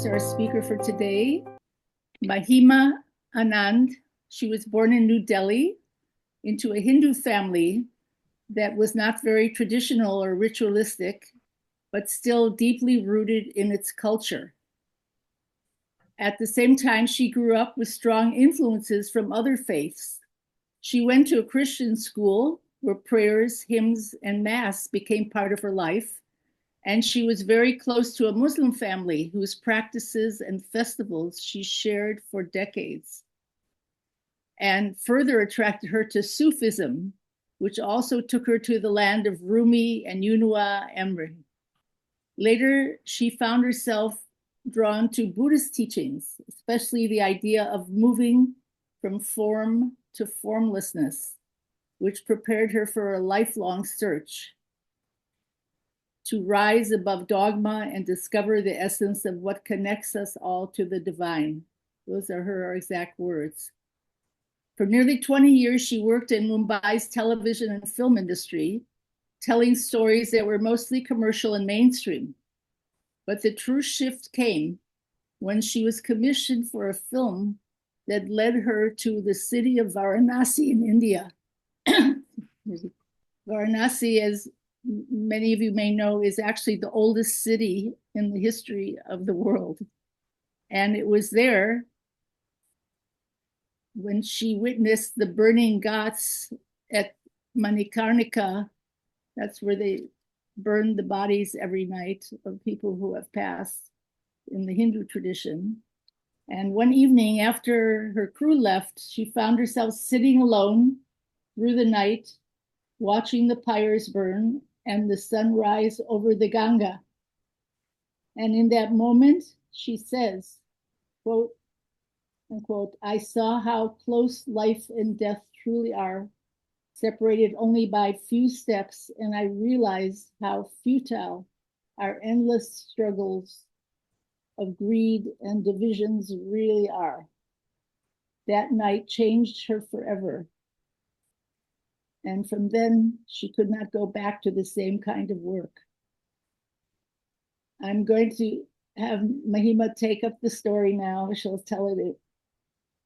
introduce our speaker for today, Maheima Anand. She was born in New Delhi into a Hindu family that was not very traditional or ritualistic, but still deeply rooted in its culture. At the same time, she grew up with strong influences from other faiths. She went to a Christian school where prayers, hymns, and mass became part of her life. And she was very close to a Muslim family whose practices and festivals she shared for decades, and further attracted her to Sufism, which also took her to the land of Rumi and Yunus Emre. Later, she found herself drawn to Buddhist teachings, especially the idea of moving from form to formlessness, which prepared her for a lifelong search to rise above dogma and discover the essence of what connects us all to the divine. Those are her exact words. For nearly 20 years, she worked in Mumbai's television and film industry, telling stories that were mostly commercial and mainstream. But the true shift came when she was commissioned for a film that led her to the city of Varanasi in India. Varanasi, as many of you may know, is actually the oldest city in the history of the world. And it was there when she witnessed the burning ghats at Manikarnika. That's where they burn the bodies every night of people who have passed in the Hindu tradition. And one evening after her crew left, she found herself sitting alone through the night, watching the pyres burn and the sun rise over the Ganga. And in that moment, she says, quote, unquote, "I saw how close life and death truly are, separated only by few steps, and I realized how futile our endless struggles of greed and divisions really are." That night changed her forever. And from then, she could not go back to the same kind of work. I'm going to have Maheima take up the story now. She'll tell it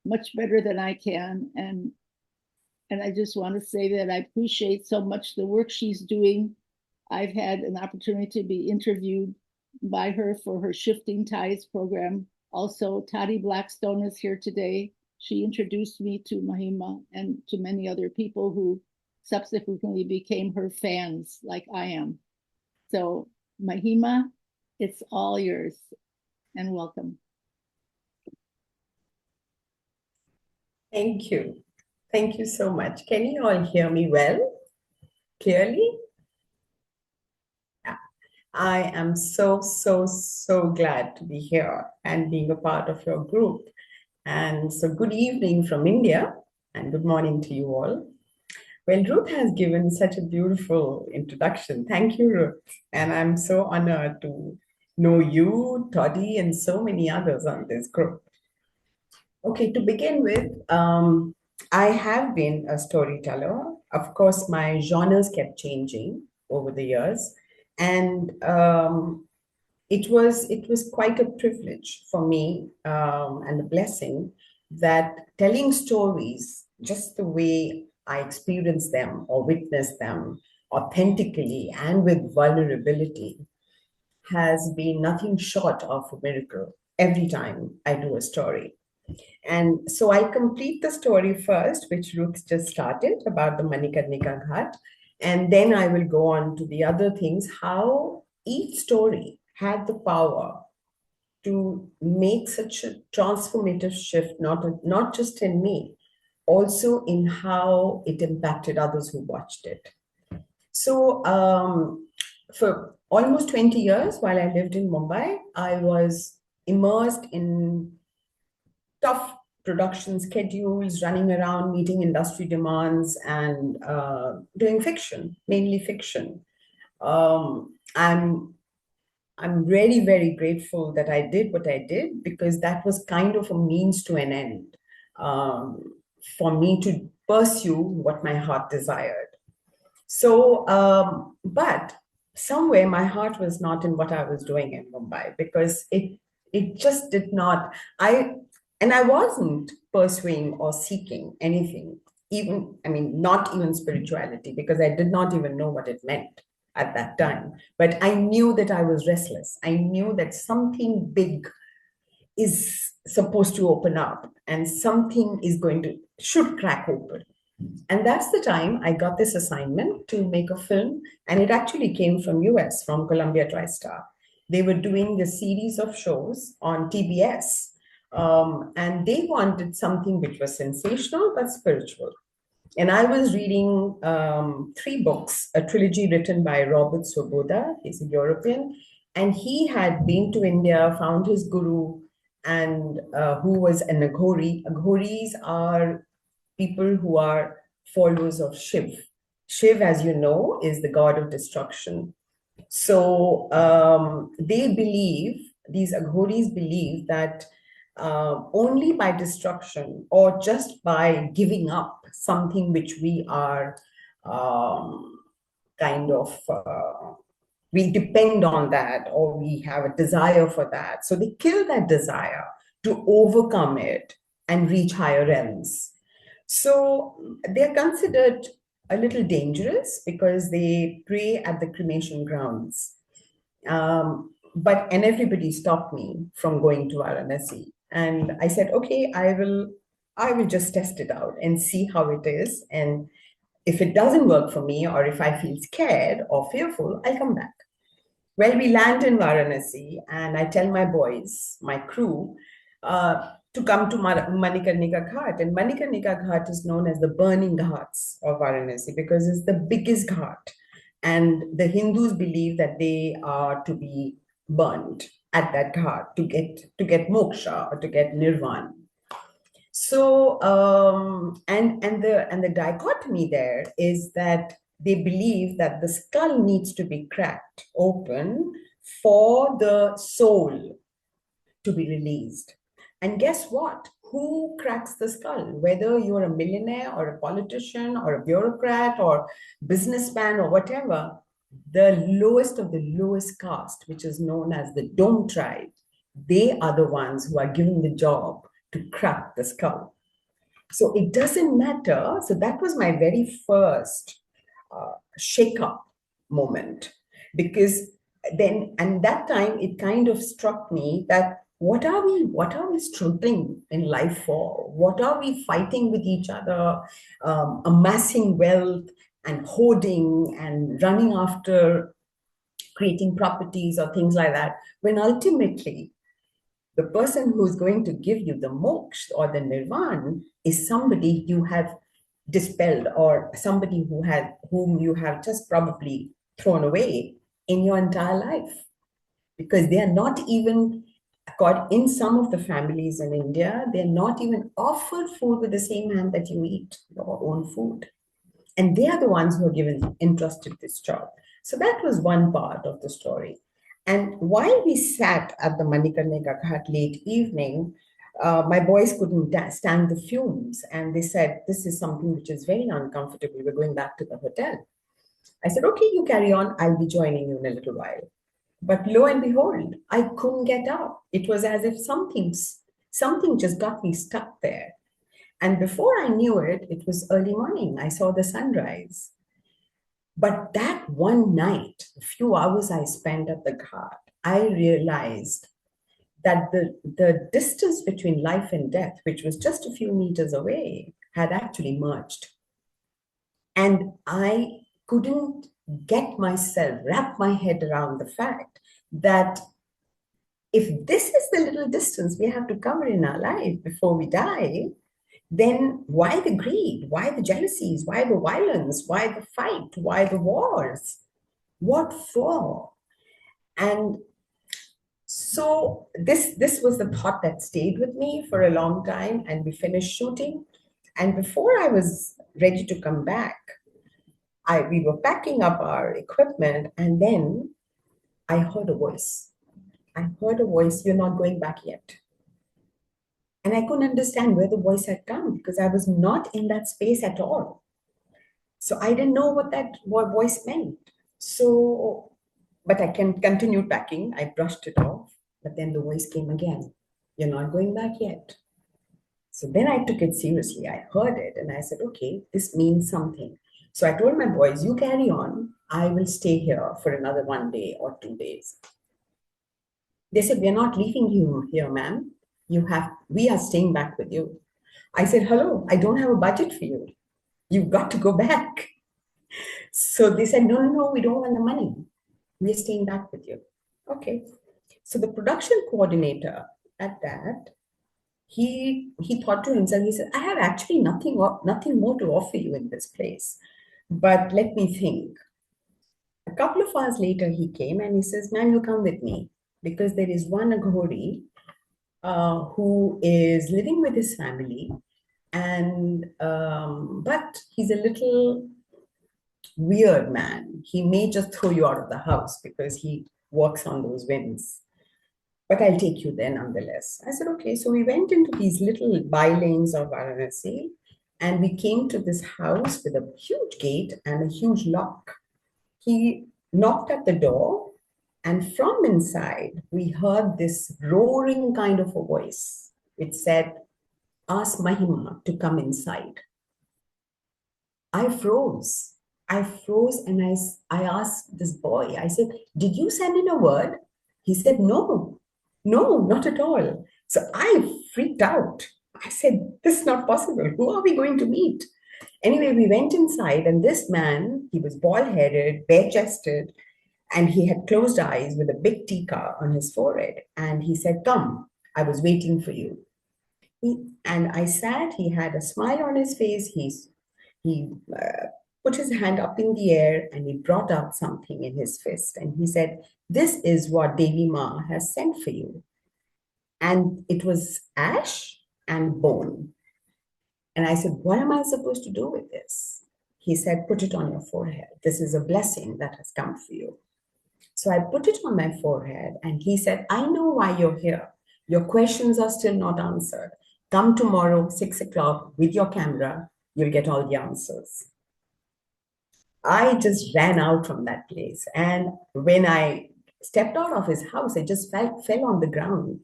much better than I can. And I just want to say that I appreciate so much the work she's doing. I've had an opportunity to be interviewed by her for her Shifting Tides program. Also, Toddy Blackstone is here today. She introduced me to Maheima and to many other people who subsequently became her fans, like I am. So, Maheima, it's all yours, and welcome. Thank you. Thank you so much. Can you all hear me well, clearly? Yeah. I am so glad to be here and being a part of your group. And so good evening from India and good morning to you all. Well, Ruth has given such a beautiful introduction. Thank you, Ruth. And I'm so honored to know you, Toddy, and so many others on this group. Okay, to begin with, I have been a storyteller. Of course, my genres kept changing over the years. And it was quite a privilege for me and a blessing that telling stories just the way I experience them or witness them authentically and with vulnerability has been nothing short of a miracle every time I do a story. And so I complete the story first, which Ruth just started about the Manikarnika Ghat, and then I will go on to the other things, how each story had the power to make such a transformative shift, not just in me, also in how it impacted others who watched it. So for almost 20 years while I lived in Mumbai, I was immersed in tough production schedules, running around, meeting industry demands, and doing fiction, mainly fiction. I'm really very grateful that I did what I did, because that was kind of a means to an end for me to pursue what my heart desired. So, but somewhere my heart was not in what I was doing in Mumbai, because It just did not. I wasn't pursuing or seeking anything, even, I mean, not even spirituality, because I did not even know what it meant at that time. But I knew that I was restless. I knew that something big is supposed to open up and something should crack open. And that's the time I got this assignment to make a film. And it actually came from US, from Columbia TriStar. They were doing a series of shows on TBS. And they wanted something which was sensational but spiritual. And I was reading 3 books, a trilogy written by Robert Swoboda. He's a European. And he had been to India, found his guru, and who was an Aghori. Aghoris are people who are followers of Shiv. Shiv, as you know, is the god of destruction. So these Aghoris believe that only by destruction or just by giving up something which we are um, kind of, we depend on that or we have a desire for that. So they kill that desire to overcome it and reach higher realms. So they're considered a little dangerous because they pray at the cremation grounds. And everybody stopped me from going to Varanasi. And I said, okay, I will just test it out and see how it is. And if it doesn't work for me, or if I feel scared or fearful, I'll come back. Well, we land in Varanasi, and I tell my boys, my crew, to come to Manikarnika Ghat. And Manikarnika Ghat is known as the burning ghats of Varanasi because it's the biggest ghat. And the Hindus believe that they are to be burned at that ghat to get moksha or to get nirvana. So the dichotomy there is that they believe that the skull needs to be cracked open for the soul to be released. And guess what? Who cracks the skull? Whether you're a millionaire or a politician or a bureaucrat or businessman or whatever, the lowest of the lowest caste, which is known as the Dome tribe, they are the ones who are given the job to crack the skull. So it doesn't matter. So that was my very first shake-up moment, because then, and that time it kind of struck me that what are we struggling in life for? What are we fighting with each other, amassing wealth and hoarding and running after creating properties or things like that, when ultimately the person who's going to give you the moksha or the nirvana is somebody you have dispelled, or somebody whom you have just probably thrown away in your entire life, because they are not even in some of the families in India, they're not even offered food with the same hand that you eat your own food, and they are the ones who are entrusted this job. So that was one part of the story. And while we sat at the Manikarnika Ghat late evening, my boys couldn't stand the fumes, and they said, this is something which is very uncomfortable. We're going back to the hotel. I said, okay, you carry on. I'll be joining you in a little while. But lo and behold, I couldn't get up. It was as if something just got me stuck there. And before I knew it, it was early morning. I saw the sunrise. But that one night, a few hours I spent at the ghat, I realized that the distance between life and death, which was just a few meters away, had actually merged. And I couldn't wrap my head around the fact that if this is the little distance we have to cover in our life before we die, then why the greed? Why the jealousies? Why the violence? Why the fight? Why the wars? What for? And so this was the thought that stayed with me for a long time, and we finished shooting. And before I was ready to come back, we were packing up our equipment, and then I heard a voice. I heard a voice, you're not going back yet. And I couldn't understand where the voice had come because I was not in that space at all. So I didn't know what voice meant. So, but I continued packing. I brushed it off. But then the voice came again. You're not going back yet. So then I took it seriously. I heard it and I said, okay, this means something. So I told my boys, you carry on. I will stay here for another 1 day or 2 days. They said, we're not leaving you here, ma'am. We are staying back with you. I said, hello, I don't have a budget for you. You've got to go back. So they said, no, no, no, we don't want the money. We're staying back with you. Okay. So the production coordinator at that, he thought to himself, he said, I have actually nothing more to offer you in this place. But let me think. A couple of hours later, he came and he says, ma'am, you come with me because there is one Aghori who is living with his family, and but he's a little weird man. He may just throw you out of the house because he works on those winds. But I'll take you there nonetheless. I said, okay. So we went into these little by-lanes of Varanasi, and we came to this house with a huge gate and a huge lock. He knocked at the door, and from inside, we heard this roaring kind of a voice. It said, ask Maheima to come inside. I froze. And I asked this boy, I said, did you send in a word? He said, no, not at all. So I freaked out. I said, this is not possible. Who are we going to meet? Anyway, we went inside, and this man, he was bald-headed, bare-chested, and he had closed eyes with a big tika on his forehead. And he said, come, I was waiting for you. And I sat, he had a smile on his face. He put his hand up in the air and he brought out something in his fist. And he said, this is what Devi Ma has sent for you. And it was ash and bone. And I said, what am I supposed to do with this? He said, put it on your forehead. This is a blessing that has come for you. So I put it on my forehead and he said, I know why you're here. Your questions are still not answered. Come tomorrow, 6 o'clock with your camera. You'll get all the answers. I just ran out from that place. And when I stepped out of his house, I just fell on the ground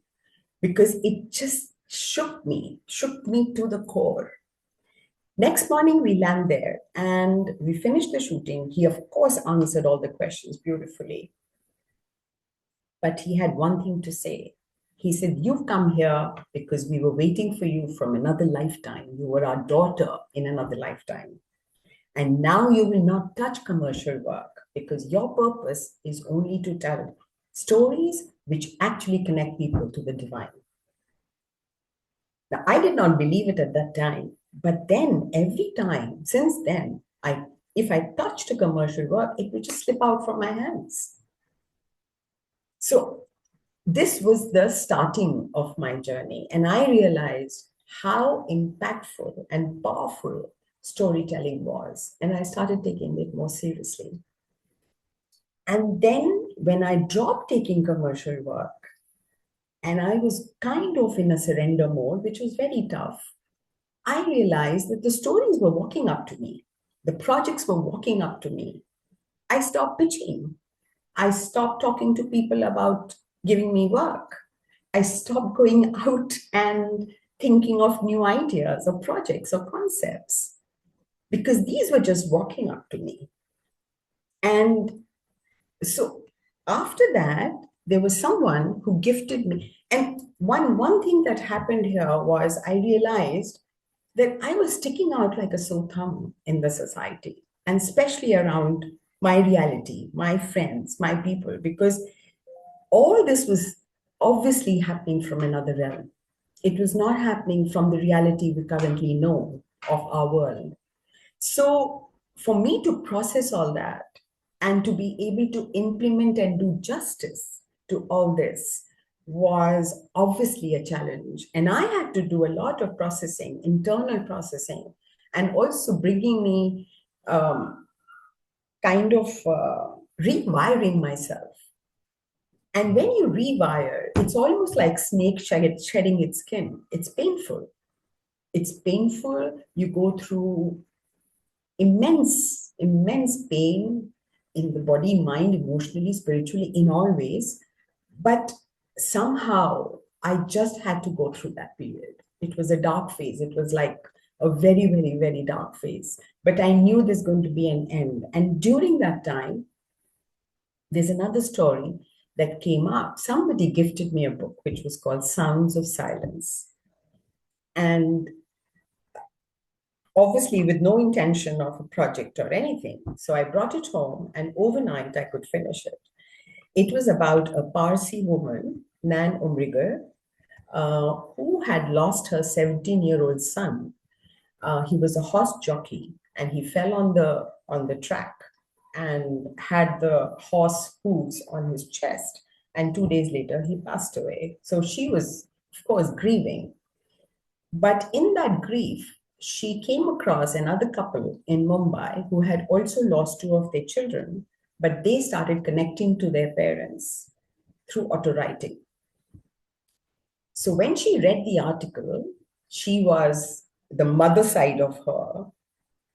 because it just shook me to the core. Next morning, we land there and we finished the shooting. He, of course, answered all the questions beautifully. But he had one thing to say. He said, you've come here because we were waiting for you from another lifetime. You were our daughter in another lifetime. And now you will not touch commercial work because your purpose is only to tell stories which actually connect people to the divine. Now, I did not believe it at that time, but then every time since then, if I touched a commercial work, it would just slip out from my hands. So this was the starting of my journey. And I realized how impactful and powerful storytelling was. And I started taking it more seriously. And then when I dropped taking commercial work, and I was kind of in a surrender mode, which was very tough, I realized that the stories were walking up to me. The projects were walking up to me. I stopped pitching. I stopped talking to people about giving me work. I stopped going out and thinking of new ideas or projects or concepts because these were just walking up to me. And so after that, there was someone who gifted me. And one thing that happened here was I realized that I was sticking out like a sore thumb in the society, and especially around my reality, my friends, my people, because all this was obviously happening from another realm. It was not happening from the reality we currently know of our world. So for me to process all that and to be able to implement and do justice to all this was obviously a challenge. And I had to do a lot of processing, internal processing, and also bringing me rewiring myself. And when you rewire, it's almost like snake shedding its skin. It's painful. It's painful. You go through immense pain in the body, mind, emotionally, spiritually, in all ways. But somehow I just had to go through that period. It was a dark phase. It was like a very, very, very dark phase. But I knew there's going to be an end. And during that time, there's another story that came up. Somebody gifted me a book which was called Sounds of Silence. And obviously with no intention of a project or anything. So I brought it home and overnight I could finish it. It was about a Parsi woman, Nan Umrigar, who had lost her 17-year-old son. He was a horse jockey and he fell on the track and had the horse hooves on his chest. And 2 days later, he passed away. So she was, of course, grieving. But in that grief, she came across another couple in Mumbai who had also lost two of their children, but they started connecting to their parents through auto writing. So when she read the article, she was, the mother side of her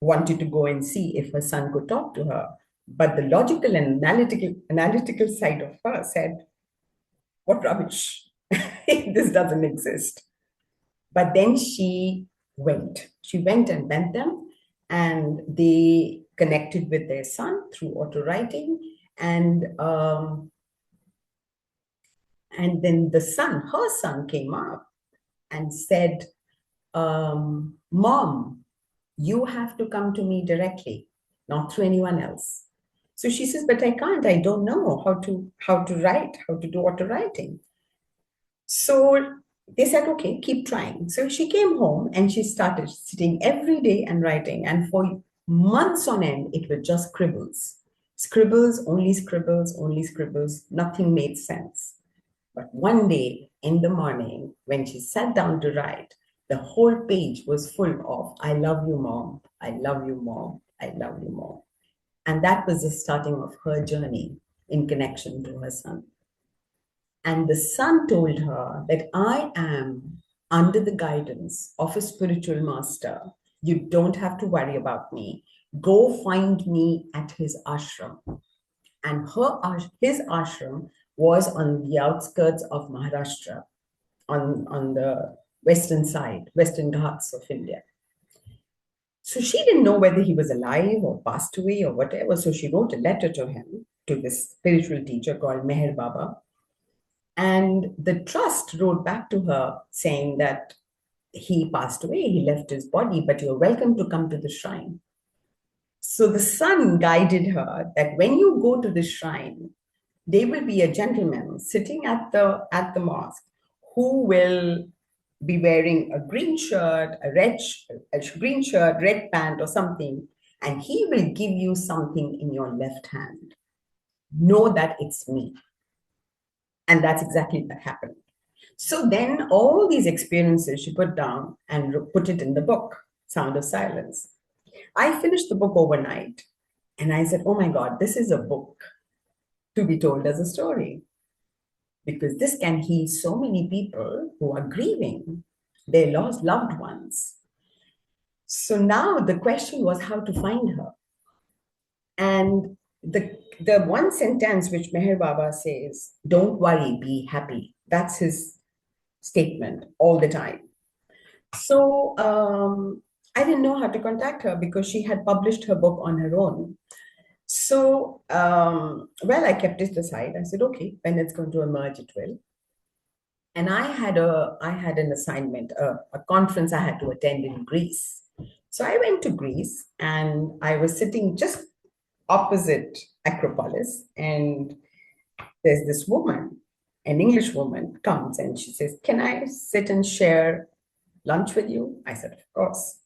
wanted to go and see if her son could talk to her. But the logical and analytical side of her said, what rubbish, this doesn't exist. But then she went and met them, and they connected with their son through auto writing. And then her son came up and said, Mom, you have to come to me directly, not through anyone else. So she says, but I can't, I don't know how to write, how to do auto writing. So they said, okay, keep trying. So she came home and she started sitting every day and writing. And for months on end, it was just scribbles. Scribbles, only scribbles, only scribbles. Nothing made sense. But one day in the morning, when she sat down to write, the whole page was full of, I love you, Mom. I love you, Mom. I love you, Mom. And that was the starting of her journey in connection to her son. And the son told her that I am under the guidance of a spiritual master. You don't have to worry about me. Go find me at his ashram. And his ashram was on the outskirts of Maharashtra, on the western side, Western Ghats of India. So she didn't know whether he was alive or passed away or whatever. So she wrote a letter to him, to this spiritual teacher called Meher Baba. And the trust wrote back to her saying that he passed away, he left his body, but you're welcome to come to the shrine. So the son guided her that when you go to the shrine, there will be a gentleman sitting at the mosque who will be wearing a green shirt, green shirt, red pant or something, and he will give you something in your left hand. Know that it's me. And that's exactly what happened. So then all these experiences she put down and put it in the book, Sound of Silence. I finished the book overnight and I said, oh my God, this is a book to be told as a story, because this can heal so many people who are grieving their lost loved ones. So now the question was how to find her. And the one sentence which Meher Baba says, don't worry, be happy. That's his statement all the time. So I didn't know how to contact her because she had published her book on her own. So, I kept it aside. I said, okay, when it's going to emerge, it will. And I had an assignment, a conference I had to attend in Greece. So I went to Greece and I was sitting just opposite Acropolis, and there's this woman, an English woman, comes and she says, can I sit and share lunch with you? I said, of course.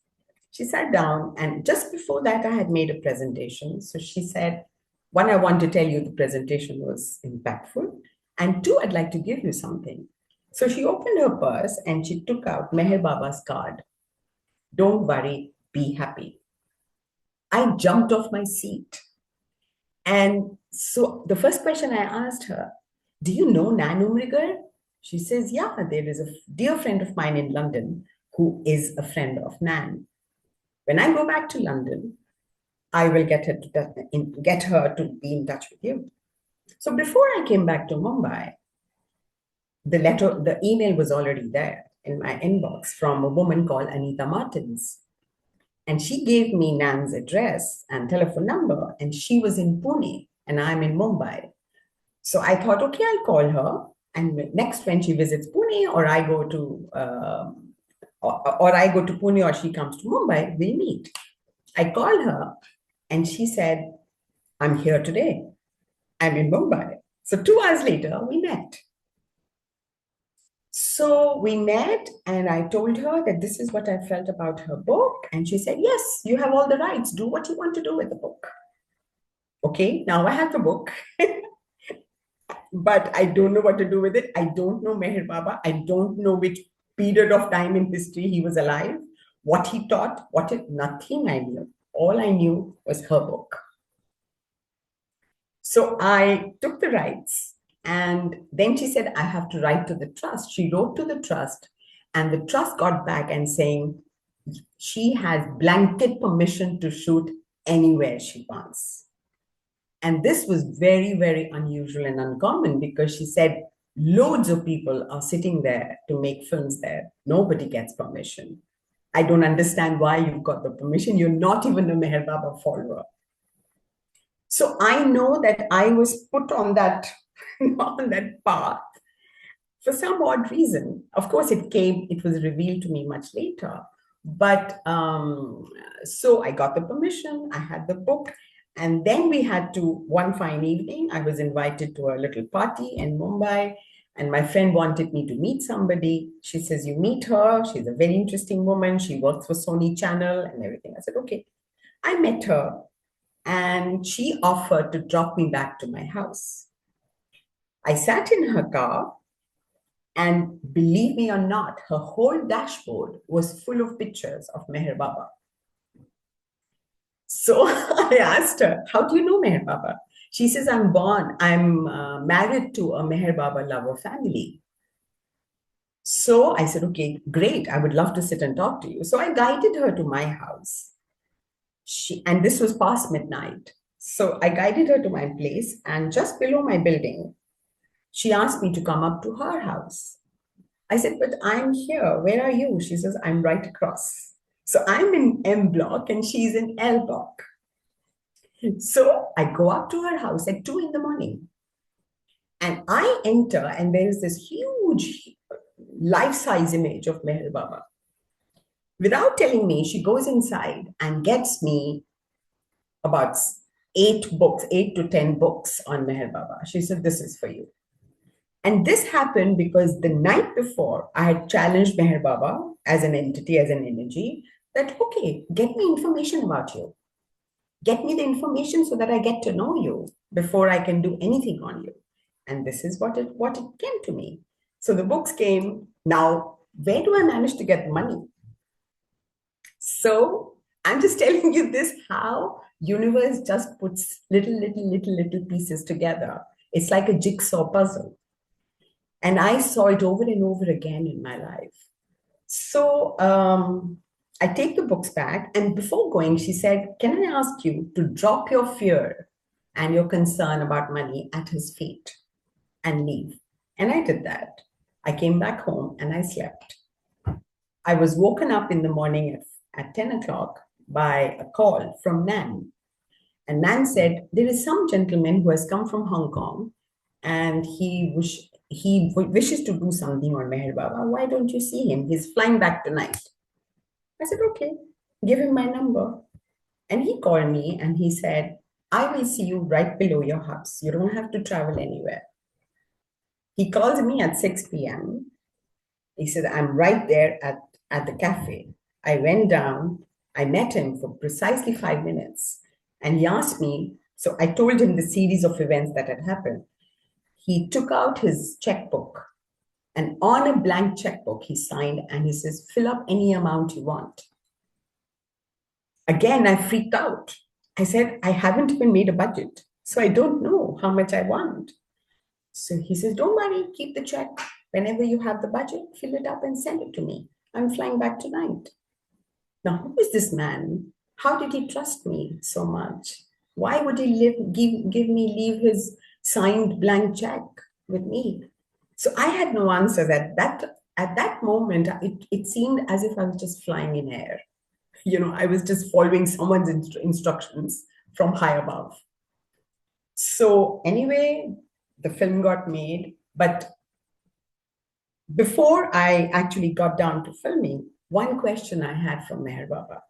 She sat down, and just before that, I had made a presentation. So she said, one, I want to tell you the presentation was impactful, and two, I'd like to give you something. So she opened her purse and she took out Meher Baba's card. Don't worry, be happy. I jumped off my seat. And so the first question I asked her, do you know Nan Umrigar? She says, yeah, there is a dear friend of mine in London who is a friend of Nan. When I go back to London, I will get her to be in touch with you. So before I came back to Mumbai, the email was already there in my inbox from a woman called Anita Martins. And she gave me Nan's address and telephone number, and she was in Pune and I'm in Mumbai. So I thought, okay, I'll call her. And next, when she visits Pune, or I go to Pune, or she comes to Mumbai, we'll meet. I called her, and she said, "I'm here today. I'm in Mumbai." So 2 hours later, we met. So we met, and I told her that this is what I felt about her book, and she said, "Yes, you have all the rights. Do what you want to do with the book." Okay, now I have the book. But I don't know what to do with it. I don't know Meher Baba. I don't know which period of time in history he was alive, what he taught, nothing I knew. All I knew was her book. So I took the rights, and then she said, I have to write to the trust. She wrote to the trust, and the trust got back and saying she has blanket permission to shoot anywhere she wants. And this was very, very unusual and uncommon, because she said loads of people are sitting there to make films there. Nobody gets permission. I don't understand why you've got the permission. You're not even a Meher Baba follower. So I know that I was put on that, on that path for some odd reason. Of course, it was revealed to me much later. But so I got the permission, I had the book. And then we had to, one fine evening, I was invited to a little party in Mumbai, and my friend wanted me to meet somebody. She says, you meet her. She's a very interesting woman. She works for Sony Channel and everything. I said, okay. I met her, and she offered to drop me back to my house. I sat in her car, and believe me or not, her whole dashboard was full of pictures of Meher Baba. So I asked her, how do you know Meher Baba? She says, I'm married to a Meher Baba lover family. So I said, okay, great. I would love to sit and talk to you. So I guided her to my house. And this was past midnight. So I guided her to my place, and just below my building, she asked me to come up to her house. I said, but I'm here. Where are you? She says, I'm right across. So I'm in M block and she's in L block. So I go up to her house at 2 in the morning, and I enter, and there is this huge life-size image of Meher Baba. Without telling me, she goes inside and gets me about 8 to 10 books on Meher Baba. She said, this is for you. And this happened because the night before, I had challenged Meher Baba as an entity, as an energy, that, okay, get me information about you. Get me the information so that I get to know you before I can do anything on you. And this is what it came to me. So the books came. Now, where do I manage to get money? So I'm just telling you this, how universe just puts little pieces together. It's like a jigsaw puzzle. And I saw it over and over again in my life. So I take the books back, and before going, she said, can I ask you to drop your fear and your concern about money at his feet and leave? And I did that. I came back home and I slept. I was woken up in the morning at 10 o'clock by a call from Nan. And Nan said, there is some gentleman who has come from Hong Kong, and he wishes to do something on Meher Baba. Why don't you see him? He's flying back tonight. I said, okay, give him my number. And he called me and he said, I will see you right below your house. You don't have to travel anywhere. He calls me at 6 p.m. He said, I'm right there at the cafe. I went down. I met him for precisely 5 minutes. And he asked me, so I told him the series of events that had happened. He took out his checkbook, and on a blank checkbook, he signed, and he says, fill up any amount you want. Again, I freaked out. I said, I haven't even made a budget, so I don't know how much I want. So he says, don't worry, keep the check. Whenever you have the budget, fill it up and send it to me. I'm flying back tonight. Now, who is this man? How did he trust me so leave his signed blank check with me? So I had no answer at that moment. It seemed as if I was just flying in air. I was just following someone's instructions from high above. So anyway, the film got made, but before I actually got down to filming, one question I had from Meher Baba: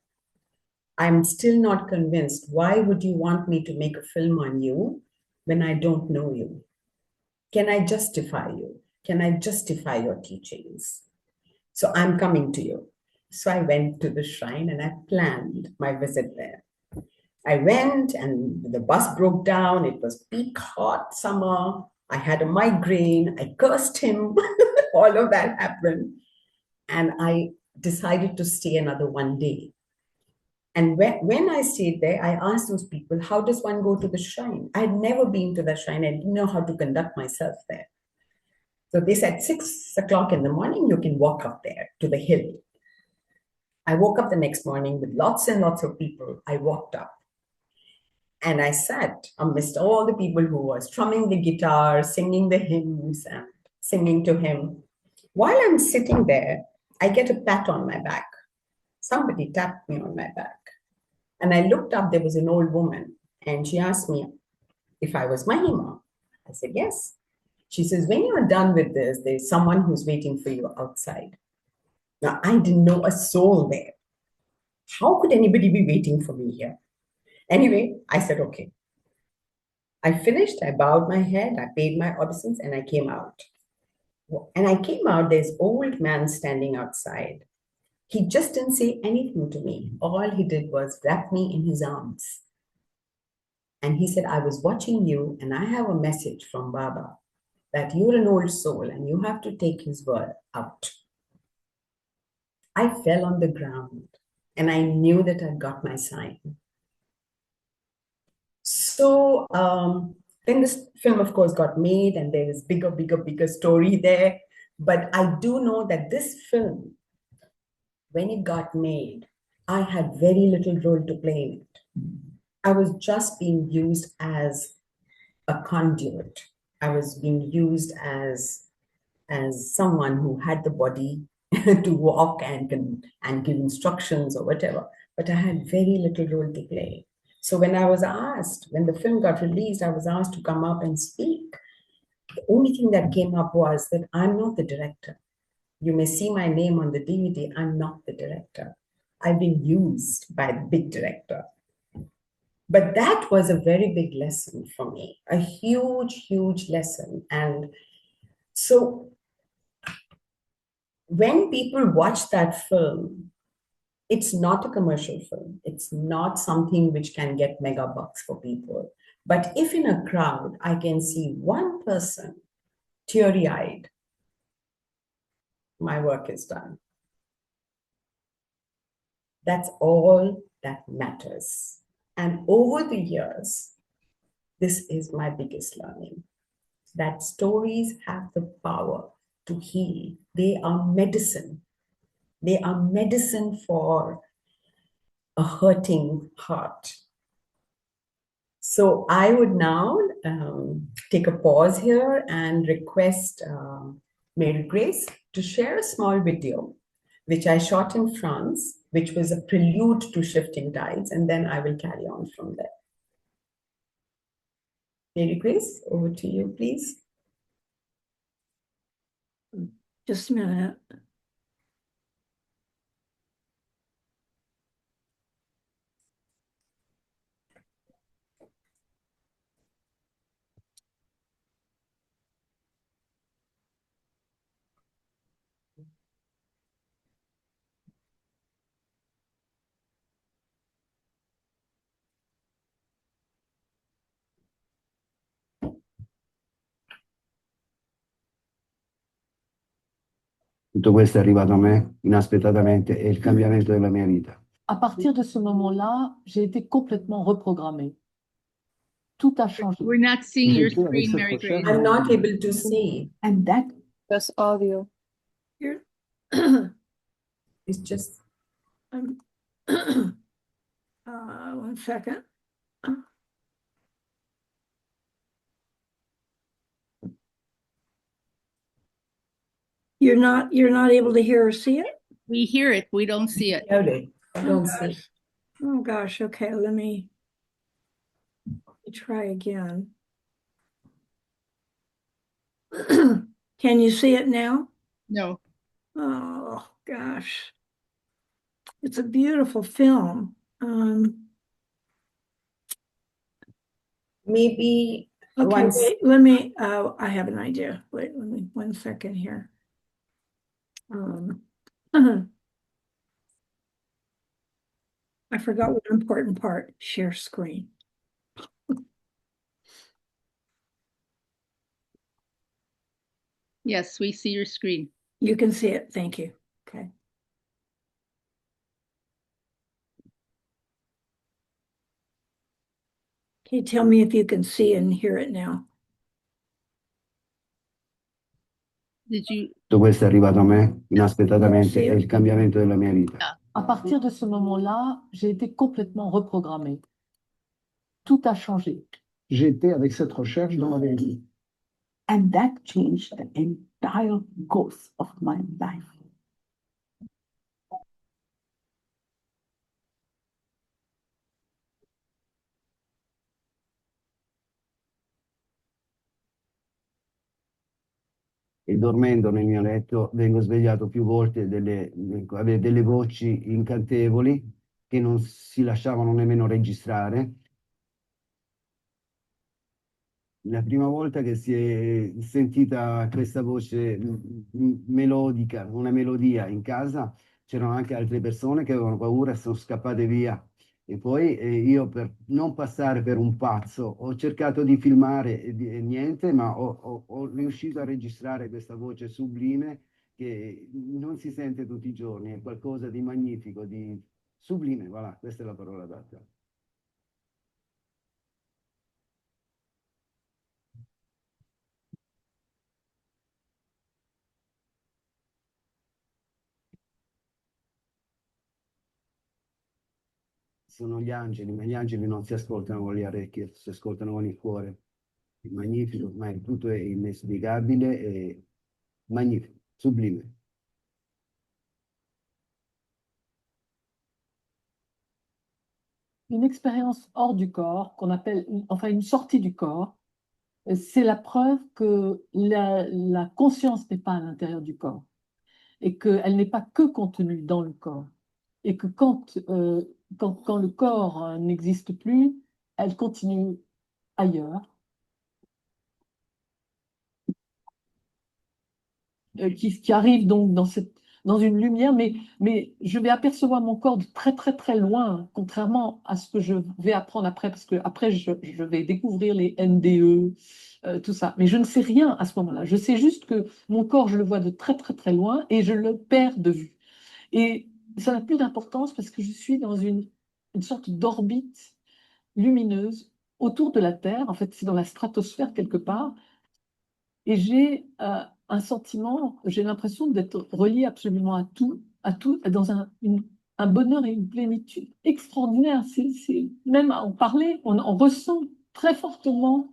I'm still not convinced. Why would you want me to make a film on you when I don't know you? Can I justify you? Can I justify your teachings? So I'm coming to you. So I went to the shrine and I planned my visit there. I went and the bus broke down. It was peak hot summer. I had a migraine. I cursed him. All of that happened. And I decided to stay another one day. And when I stayed there, I asked those people, how does one go to the shrine? I had never been to the shrine. I didn't know how to conduct myself there. So they said 6 o'clock in the morning, you can walk up there to the hill. I woke up the next morning with lots and lots of people. I walked up and I sat amidst all the people who were strumming the guitar, singing the hymns and singing to him. While I'm sitting there, I get a pat on my back. Somebody tapped me on my back. And I looked up, there was an old woman, and she asked me if I was Maheima. I said, yes. She says, when you're done with this, there's someone who's waiting for you outside. Now, I didn't know a soul there. How could anybody be waiting for me here? Anyway, I said, okay. I finished, I bowed my head, I paid my obeisance, and I came out. And I came out, there's old man standing outside. He just didn't say anything to me. All he did was wrap me in his arms. And he said, I was watching you, and I have a message from Baba that you're an old soul and you have to take his word out. I fell on the ground and I knew that I'd got my sign. So then this film, of course, got made, and there is bigger story there. But I do know that this film, when it got made, I had very little role to play in it. I was just being used as a conduit. I was being used as someone who had the body to walk and give instructions or whatever. But I had very little role to play. So when the film got released, I was asked to come up and speak. The only thing that came up was that I'm not the director. You may see my name on the DVD. I'm not the director. I've been used by the big director. But that was a very big lesson for me, a huge lesson. And so when people watch that film, it's not a commercial film. It's not something which can get mega bucks for people. But if in a crowd, I can see one person teary-eyed, my work is done. That's all that matters. And over the years, this is my biggest learning, that stories have the power to heal. They are medicine. They are medicine for a hurting heart. So I would now take a pause here and request Mary Grace to share a small video, which I shot in France, which was a prelude to Shifting Tides, and then I will carry on from there. Mary Grace, over to you, please. Just a minute. Tutto questo è arrivato a me inaspettatamente, è il cambiamento della mia vita. À partir de ce moment-là, j'ai été complètement reprogrammée. Tout a changé. We're not seeing your J'étais avec screen, ce Mary prochain- Grace. I'm not able to see. And that Just audio. here, It's just one second. you're not able to hear or see it? We hear it, we don't see it. Slowly. I don't see. Oh gosh, okay, let me try again. Can you see it now? No. Oh gosh. It's a beautiful film. Maybe Okay, once. wait, let me, I have an idea. Wait, let me, 1 second here. I forgot one important part, share screen. Yes, we see your screen. You can see it, thank you. Okay. Okay, tell me if you can see and hear it now. Did you? Tutto questo è arrivato a me inaspettatamente, è il cambiamento della mia vita. À partir de ce moment-là, j'ai été complètement reprogrammée. Tout a changé. J'étais avec cette recherche dans la vérité. And that changed the entire course of my life. E dormendo nel mio letto vengo svegliato più volte delle voci incantevoli che non si lasciavano nemmeno registrare. La prima volta che si è sentita questa voce melodica, una melodia in casa, c'erano anche altre persone che avevano paura e sono scappate via. E poi io, per non passare per un pazzo, ho cercato di filmare e niente, ma ho riuscito a registrare questa voce sublime che non si sente tutti i giorni, è qualcosa di magnifico, di sublime, voilà, questa è la parola adatta. Sono gli angeli, ma gli angeli non si ascoltano con le orecchie, si ascoltano con il cuore. È magnifico, ma tutto è inesplicabile e magnifico, sublime. Une expérience hors du corps, qu'on appelle, enfin une sortie du corps, c'est la preuve que la conscience n'est pas à l'intérieur du corps et qu'elle n'est pas que contenue dans le corps. Et que quand le corps n'existe plus, elle continue ailleurs, qui arrive donc dans une lumière, mais je vais apercevoir mon corps de très très très loin, contrairement à ce que je vais apprendre après, parce que après je vais découvrir les NDE, tout ça. Mais je ne sais rien à ce moment-là. Je sais juste que mon corps, je le vois de très très très loin et je le perds de vue. Et ça n'a plus d'importance parce que je suis dans une sorte d'orbite lumineuse autour de la Terre. En fait, c'est dans la stratosphère quelque part. Et j'ai un sentiment, j'ai l'impression d'être relié absolument à tout, dans un bonheur et une plénitude extraordinaire. Même à en parler, on ressent très fortement.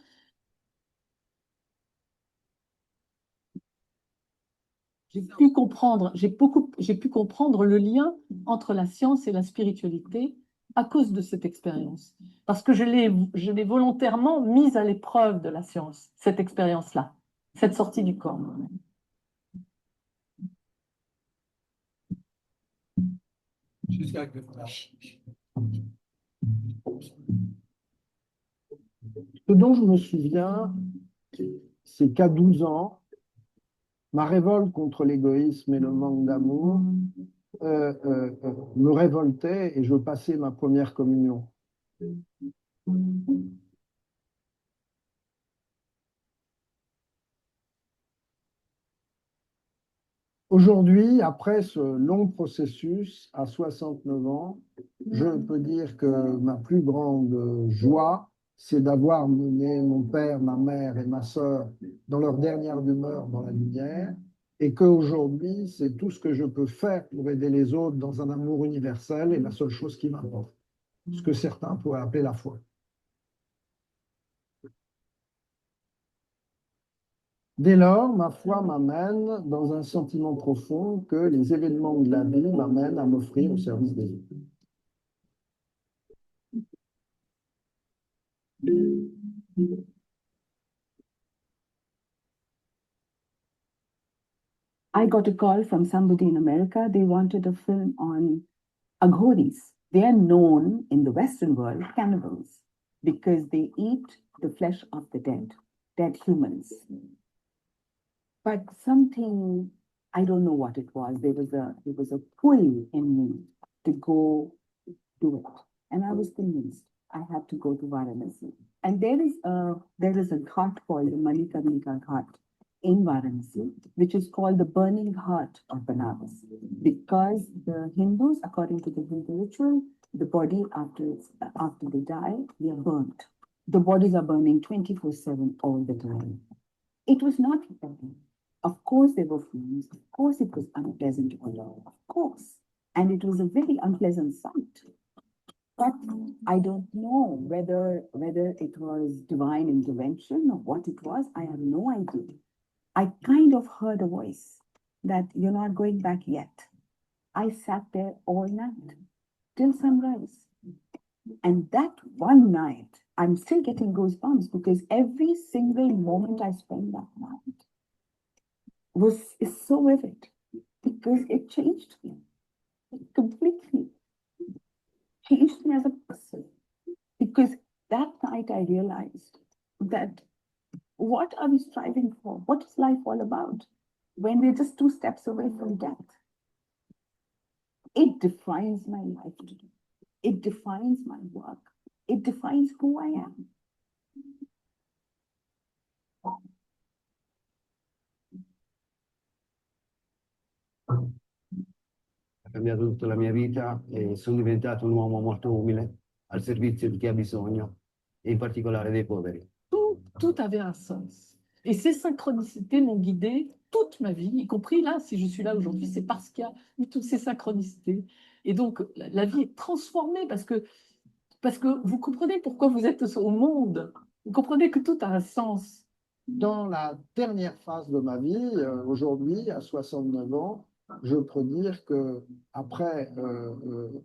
J'ai pu comprendre le lien entre la science et la spiritualité à cause de cette expérience. Parce que je l'ai volontairement mise à l'épreuve de la science, cette expérience-là, cette sortie du corps. Ce dont je me souviens, c'est qu'à 12 ans, ma révolte contre l'égoïsme et le manque d'amour me révoltait et je passais ma première communion. Aujourd'hui, après ce long processus, à 69 ans, je peux dire que ma plus grande joie, c'est d'avoir mené mon père, ma mère et ma sœur dans leur dernière demeure dans la lumière, et qu'aujourd'hui, c'est tout ce que je peux faire pour aider les autres dans un amour universel et la seule chose qui m'importe, ce que certains pourraient appeler la foi. Dès lors, ma foi m'amène dans un sentiment profond que les événements de la vie m'amènent à m'offrir au service des autres. I got a call from somebody in America. They wanted a film on aghoris. They are known in the Western world cannibals because they eat the flesh of the dead humans. But something, I don't know what it was. There was a pull in me to go do it, and I was convinced I had to go to Varanasi. And there is a ghat called the Manikarnika Ghat in Varanasi, which is called the burning heart of Banaras, because the Hindus, according to the Hindu ritual, the body after they die, they are burnt. The bodies are burning 24/7 all the time. It was not repelling. Of course, there were fumes. Of course, it was unpleasant odor. Of course. And it was a very unpleasant sight. But I don't know whether it was divine intervention or what it was. I have no idea. I kind of heard a voice that you're not going back yet. I sat there all night till sunrise. And that one night, I'm still getting goosebumps because every single moment I spent that night is so vivid because it changed me. It completely changed me as a person. Because that night I realized that what are we striving for? What is life all about when we're just 2 steps away from death? It defines my life today. It defines my work. It defines who I am. Ha cambiato tutta la mia vita e sono diventato un uomo molto umile, al servizio di chi ha bisogno, e in particolare dei poveri. Tout avait un sens. Et ces synchronicités m'ont guidée toute ma vie, y compris là, si je suis là aujourd'hui, c'est parce qu'il y a eu toutes ces synchronicités. Et donc, la vie est transformée parce que vous comprenez pourquoi vous êtes au monde. Vous comprenez que tout a un sens. Dans la dernière phase de ma vie, aujourd'hui, à 69 ans, je peux dire que après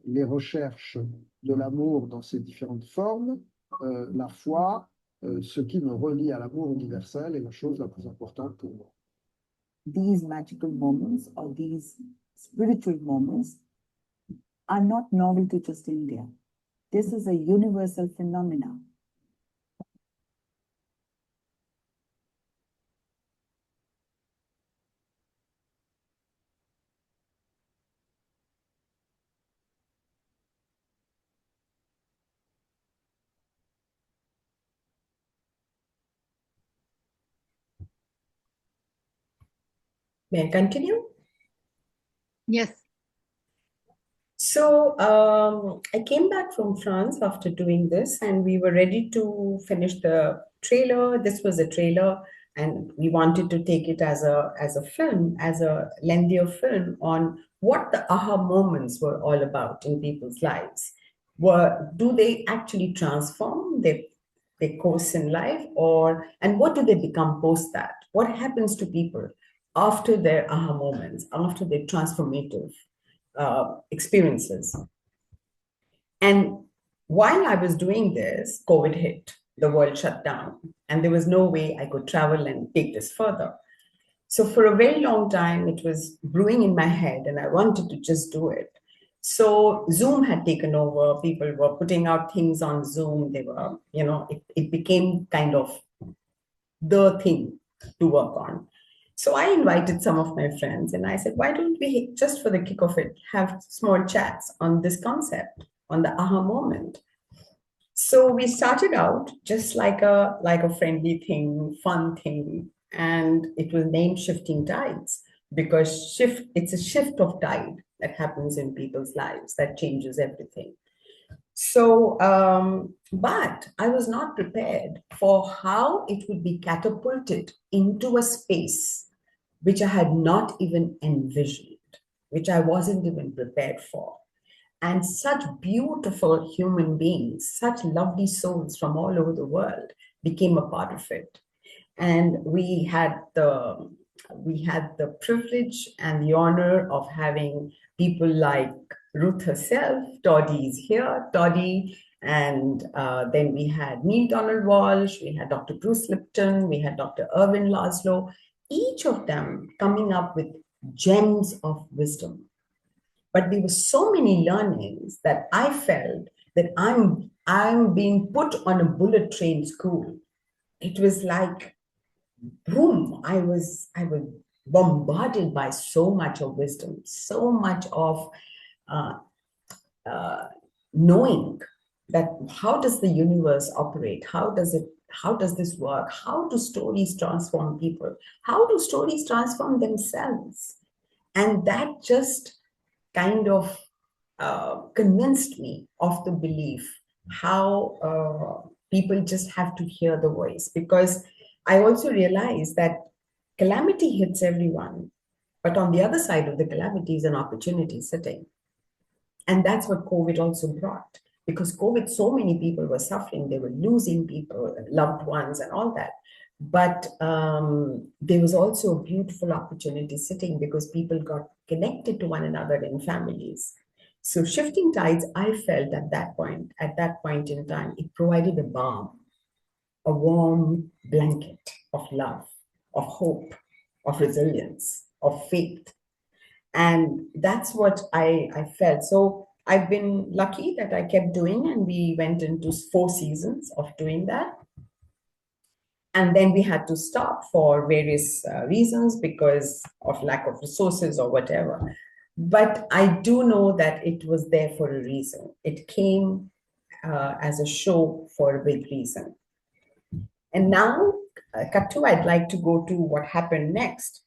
les recherches de l'amour dans ses différentes formes, la foi, ce qui me relie à l'amour universel, est la chose la plus importante pour moi. These magical moments or these spiritual moments are not novel to just India. This is a universal phenomenon. May I continue? Yes. So I came back from France after doing this, and we were ready to finish the trailer. This was a trailer, and we wanted to take it as a film, as a lengthier film on what the aha moments were all about in people's lives. Do they actually transform their course in life, and what do they become post that? What happens to people after their aha moments, after their transformative experiences? And while I was doing this, COVID hit, the world shut down, and there was no way I could travel and take this further. So for a very long time, it was brewing in my head, and I wanted to just do it. So Zoom had taken over. People were putting out things on Zoom. They were, it became kind of the thing to work on. So I invited some of my friends and I said, why don't we, just for the kick of it, have small chats on this concept, on the aha moment? So we started out just like a friendly thing, fun thing, and it was named Shifting Tides, because it's a shift of tide that happens in people's lives that changes everything. So, but I was not prepared for how it would be catapulted into a space which I had not even envisioned, which I wasn't even prepared for. And such beautiful human beings, such lovely souls from all over the world became a part of it. And we had the privilege and the honor of having people like Ruth herself. Toddy is here, Toddy. And then we had Neil Donald Walsh, we had Dr. Bruce Lipton, we had Dr. Irvin Laszlo, each of them coming up with gems of wisdom. But there were so many learnings that I felt that I'm being put on a bullet train school. It was like, boom, I was bombarded by so much of wisdom, so much of knowing that how does the universe operate? How does this work? How do stories transform people? How do stories transform themselves? And that just kind of convinced me of the belief how people just have to hear the voice. Because I also realized that calamity hits everyone, but on the other side of the calamity is an opportunity sitting. And that's what COVID also brought. Because COVID, so many people were suffering, they were losing people, loved ones and all that. But there was also a beautiful opportunity sitting because people got connected to one another in families. So shifting tides, I felt at that point in time, it provided a balm, a warm blanket of love, of hope, of resilience, of faith. And that's what I felt. So I've been lucky that I kept doing, and we went into 4 seasons of doing that. And then we had to stop for various reasons because of lack of resources or whatever. But I do know that it was there for a reason. It came as a show for a big reason. And now, Kattu, I'd like to go to what happened next.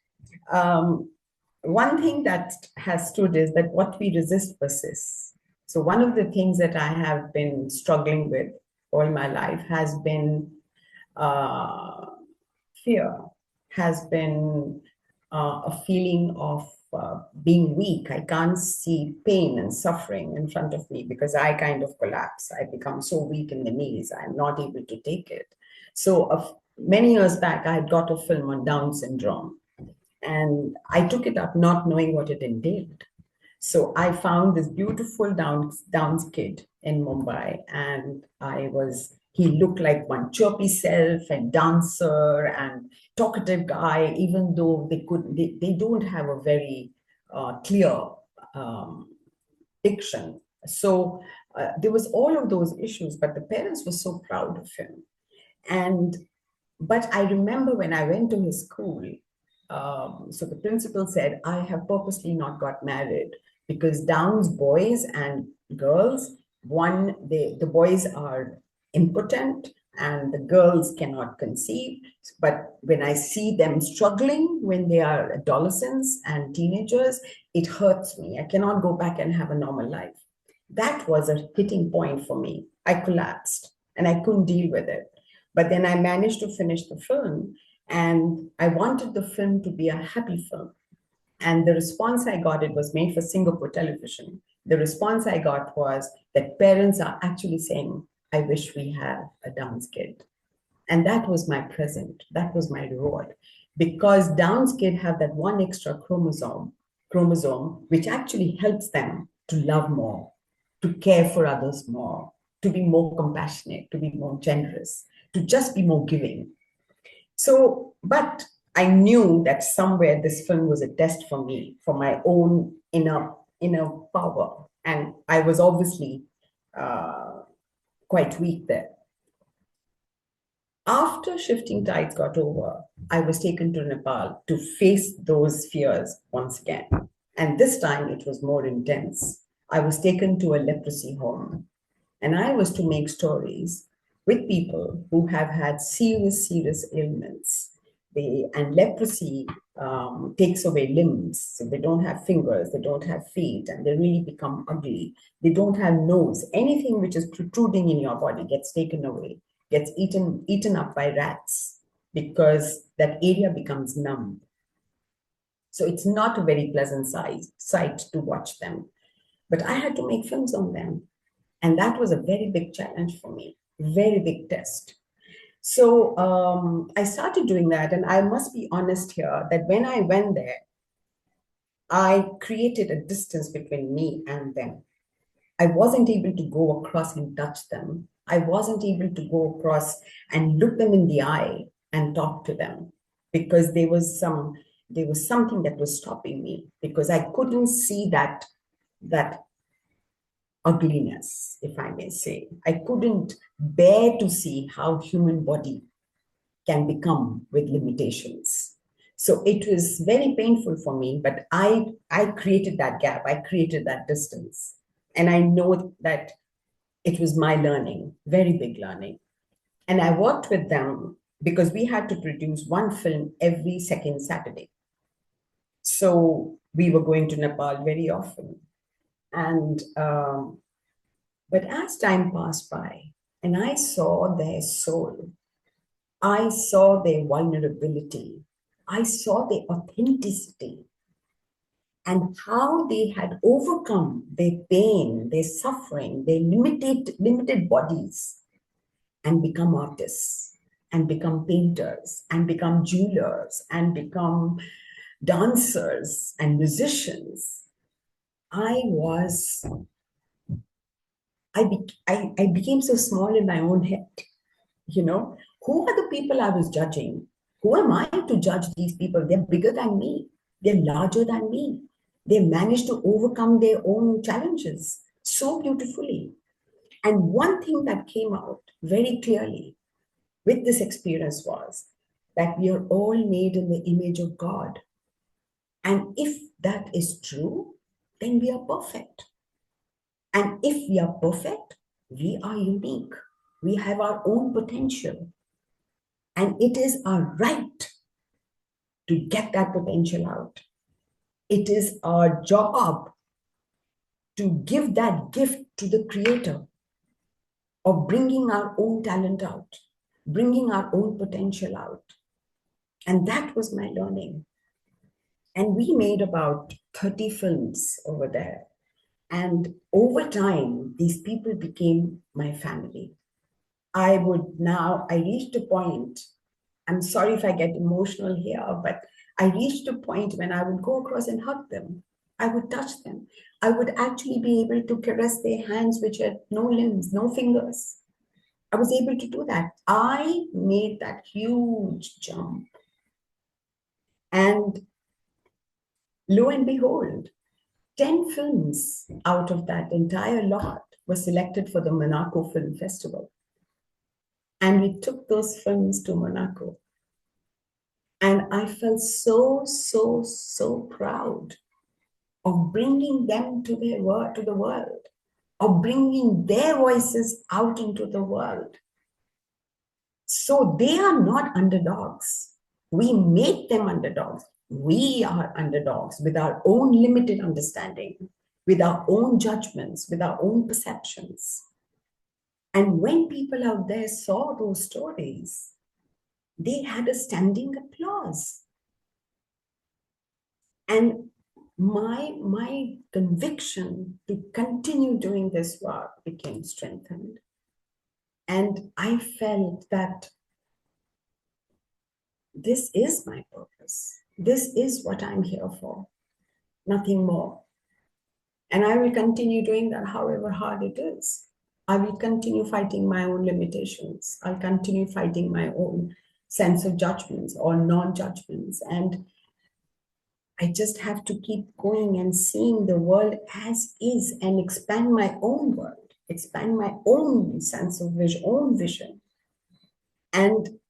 One thing that has stood is that what we resist persists. So one of the things that I have been struggling with all my life has been fear, has been a feeling of being weak. I can't see pain and suffering in front of me because I kind of collapse. I become so weak in the knees, I'm not able to take it. So many years back, I had got a film on Down syndrome. And I took it up not knowing what it entailed. So I found this beautiful Downs kid in Mumbai, and he looked like one chirpy self and dancer and talkative guy, even though they don't have a very clear diction. So there was all of those issues, but the parents were so proud of him. But I remember when I went to his school, so the principal said, I have purposely not got married because Down's boys and girls, the boys are impotent and the girls cannot conceive. But when I see them struggling when they are adolescents and teenagers, it hurts me. I cannot go back and have a normal life. That was a hitting point for me. I collapsed and I couldn't deal with it. But then I managed to finish the film, and I wanted the film to be a happy film. And the response I got, it was made for Singapore television. The response I got was that parents are actually saying, I wish we had a Down's kid. And that was my present. That was my reward. Because Down's kid have that one extra chromosome, which actually helps them to love more, to care for others more, to be more compassionate, to be more generous, to just be more giving. So, but I knew that somewhere this film was a test for me, for my own inner power. And I was obviously quite weak there. After Shifting Tides got over, I was taken to Nepal to face those fears once again. And this time it was more intense. I was taken to a leprosy home, and I was to make stories with people who have had serious ailments. And leprosy takes away limbs. So they don't have fingers, they don't have feet, and they really become ugly. They don't have nose. Anything which is protruding in your body gets taken away, gets eaten up by rats because that area becomes numb. So it's not a very pleasant sight to watch them. But I had to make films on them. And that was a very big challenge for me, very big test. So I started doing that, and I must be honest here that when I went there, I created a distance between me and them. I wasn't able to go across and touch them. I wasn't able to go across and look them in the eye and talk to them, because there was something that was stopping me, because I couldn't see that ugliness, if I may say. I couldn't bear to see how human body can become with limitations. So it was very painful for me, but I created that gap. I created that distance. And I know that it was my learning, very big learning. And I worked with them because we had to produce one film every second Saturday. So we were going to Nepal very often. And but as time passed by and I saw their soul, I saw their vulnerability, I saw their authenticity, and how they had overcome their pain, their suffering, their limited bodies, and become artists, and become painters, and become jewelers, and become dancers and musicians. I became so small in my own head. Who are the people I was judging? Who am I to judge these people? They're bigger than me. They're larger than me. They managed to overcome their own challenges so beautifully. And one thing that came out very clearly with this experience was that we are all made in the image of God. And if that is true, then we are perfect. And if we are perfect, we are unique. We have our own potential. And it is our right to get that potential out. It is our job to give that gift to the Creator of bringing our own talent out, bringing our own potential out. And that was my learning. And we made about 30 films over there. And over time, these people became my family. I reached a point, I'm sorry if I get emotional here, but I reached a point when I would go across and hug them. I would touch them. I would actually be able to caress their hands, which had no limbs, no fingers. I was able to do that. I made that huge jump. And lo and behold, 10 films out of that entire lot were selected for the Monaco Film Festival. And we took those films to Monaco. And I felt so, so, so proud of bringing them to the world, of bringing their voices out into the world. So they are not underdogs. We make them underdogs. We are underdogs with our own limited understanding, with our own judgments, with our own perceptions. And when people out there saw those stories, they had a standing applause. And my conviction to continue doing this work became strengthened. And I felt that this is my purpose. This is what I'm here for, nothing more. And I will continue doing that however hard it is. I will continue fighting my own limitations. I'll continue fighting my own sense of judgments or non-judgments. And I just have to keep going and seeing the world as is and expand my own world, expand my own sense of own vision. And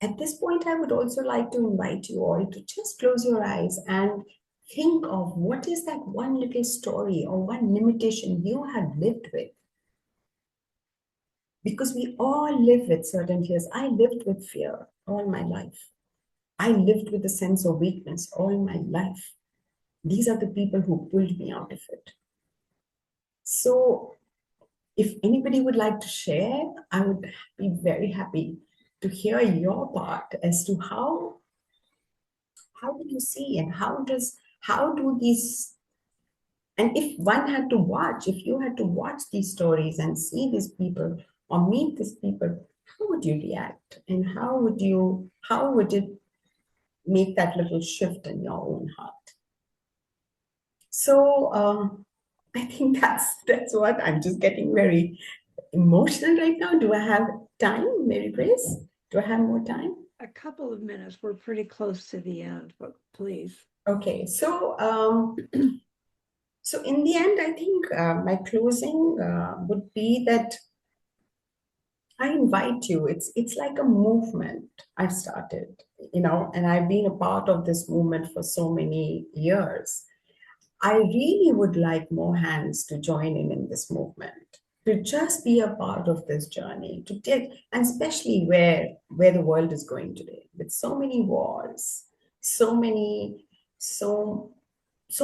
at this point, I would also like to invite you all to just close your eyes and think of what is that one little story or one limitation you have lived with. Because we all live with certain fears. I lived with fear all my life. I lived with a sense of weakness all my life. These are the people who pulled me out of it. So if anybody would like to share, I would be very happy to hear your part as to how do you see and how do these, and if one had to watch, if you had to watch these stories and see these people or meet these people, how would you react? And how would it make that little shift in your own heart? So I think that's what I'm just getting very emotional right now. Do I have time, Mary Grace? Do I have more time? A couple of minutes. We're pretty close to the end, but please. Okay, so so in the end, I think my closing would be that I invite you. It's like a movement I've started, and I've been a part of this movement for so many years. I really would like more hands to join in this movement, to just be a part of this journey, to take, and especially where the world is going today, with so many wars, so many, so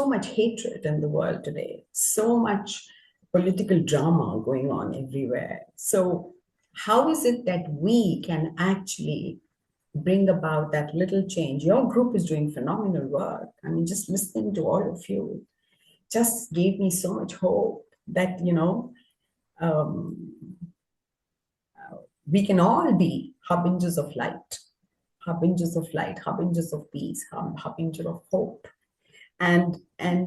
much hatred in the world today, so much political drama going on everywhere. So how is it that we can actually bring about that little change? Your group is doing phenomenal work. I mean, just listening to all of you just gave me so much hope that, um, we can all be harbingers of light, harbingers of light, harbingers of peace, harbingers of hope, and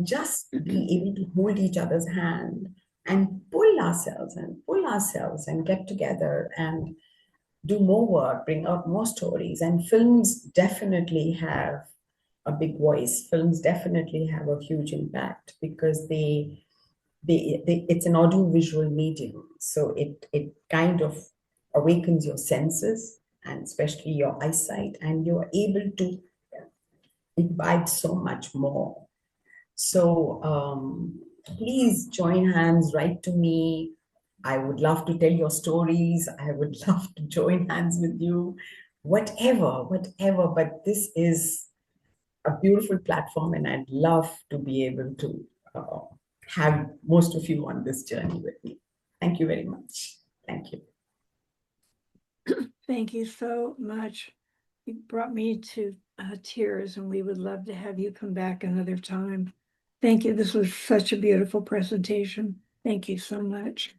just be able to hold each other's hand and pull ourselves and get together and do more work, bring out more stories. And films definitely have a big voice. Films definitely have a huge impact because it's an audio-visual medium. So it kind of awakens your senses and especially your eyesight, and you're able to imbibe so much more. So please join hands, write to me. I would love to tell your stories. I would love to join hands with you, whatever. But this is a beautiful platform, and I'd love to be able to have most of you on this journey with me. Thank you very much. Thank you. Thank you so much. You brought me to tears, and we would love to have you come back another time. Thank you. This was such a beautiful presentation. Thank you so much.